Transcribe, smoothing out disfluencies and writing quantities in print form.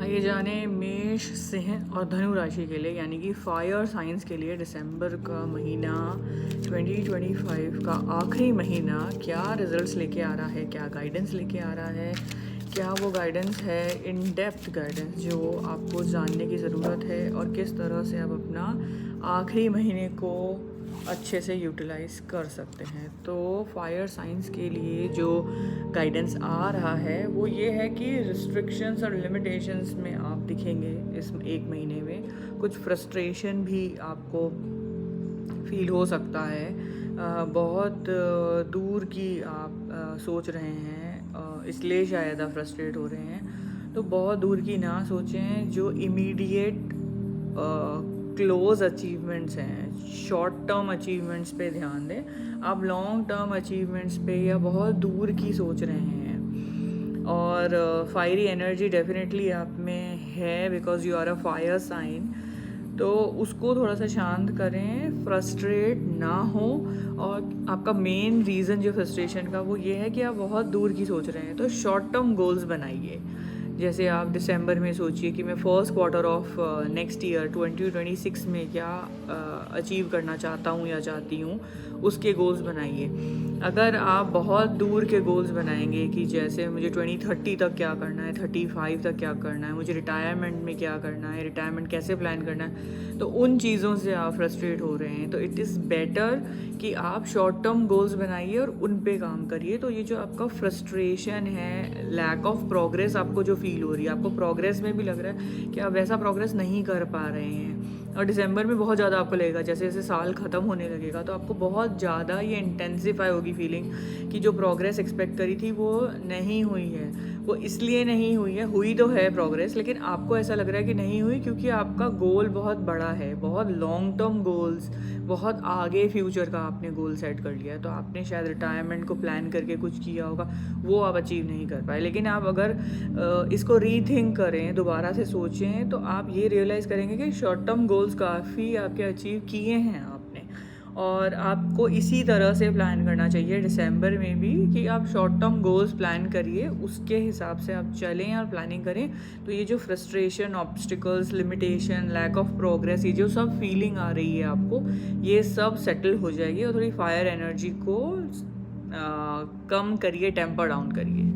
आइए जाने मेष, सिंह और धनु राशि के लिए यानी कि फायर साइंस के लिए दिसंबर का महीना 2025 का आखिरी महीना क्या रिजल्ट्स लेके आ रहा है, क्या गाइडेंस लेके आ रहा है, क्या वो गाइडेंस है इन डेप्थ गाइडेंस जो आपको जानने की ज़रूरत है और किस तरह से आप अपना आखिरी महीने को अच्छे से यूटिलाइज़ कर सकते हैं। तो फायर साइंस के लिए जो गाइडेंस आ रहा है वो ये है कि रिस्ट्रिक्शंस और लिमिटेशंस में आप दिखेंगे इस एक महीने में। कुछ फ्रस्ट्रेशन भी आपको फील हो सकता है। बहुत दूर की आप सोच रहे हैं, इसलिए शायद आप फ्रस्ट्रेट हो रहे हैं। तो बहुत दूर की ना सोचें, जो इमीडिएट क्लोज अचीवमेंट्स हैं, शॉर्ट टर्म अचीवमेंट्स पे ध्यान दें। आप लॉन्ग टर्म अचीवमेंट्स पे या बहुत दूर की सोच रहे हैं और फायरी एनर्जी डेफिनेटली आप में है because you are a fire sign. तो उसको थोड़ा सा शांत करें, फ्रस्ट्रेट ना हो। और आपका मेन रीज़न जो फ्रस्ट्रेशन का वो ये है कि आप बहुत दूर की सोच रहे हैं। तो शॉर्ट टर्म गोल्स बनाइए। जैसे आप दिसंबर में सोचिए कि मैं first quarter of next year 2026 में क्या अचीव करना चाहता हूँ या चाहती हूँ, उसके गोल्स बनाइए। अगर आप बहुत दूर के गोल्स बनाएंगे कि जैसे मुझे 2030 तक क्या करना है, 35 तक क्या करना है, मुझे रिटायरमेंट में क्या करना है, रिटायरमेंट कैसे प्लान करना है, तो उन चीज़ों से आप फ्रस्ट्रेट हो रहे हैं। तो इट इज़ बेटर कि आप शॉर्ट टर्म गोल्स बनाइए और उन पे काम करिए। तो ये जो आपका फ्रस्ट्रेशन है, लैक ऑफ प्रोग्रेस आपको जो फील हो रही है, आपको प्रोग्रेस में भी लग रहा है कि आप वैसा प्रोग्रेस नहीं कर पा रहे हैं और दिसंबर में बहुत ज़्यादा आपको लगेगा, जैसे जैसे साल ख़त्म होने लगेगा तो आपको बहुत ज़्यादा ये इंटेंसिफाई होगी फीलिंग कि जो प्रोग्रेस एक्सपेक्ट करी थी वो नहीं हुई है। वो इसलिए नहीं हुई है, हुई तो है प्रोग्रेस, लेकिन आपको ऐसा लग रहा है कि नहीं हुई क्योंकि आपका गोल बहुत बड़ा है, बहुत लॉन्ग टर्म गोल्स, बहुत आगे फ्यूचर का आपने गोल सेट कर लिया है। तो आपने शायद रिटायरमेंट को प्लान करके कुछ किया होगा, वो आप अचीव नहीं कर पाए। लेकिन आप अगर इसको रीथिंक करें, दोबारा से सोचें, तो आप ये रियलाइज़ करेंगे कि शॉर्ट टर्म गोल्स काफ़ी आपके अचीव किए हैं आपने। और आपको इसी तरह से प्लान करना चाहिए दिसंबर में भी कि आप शॉर्ट टर्म गोल्स प्लान करिए, उसके हिसाब से आप चलें और प्लानिंग करें। तो ये जो frustration, obstacles, limitation, lack of progress, ये जो सब फीलिंग आ रही है आपको, ये सब सेटल हो जाएगी और थोड़ी फायर एनर्जी को कम करिए, टेम्पर डाउन करिए।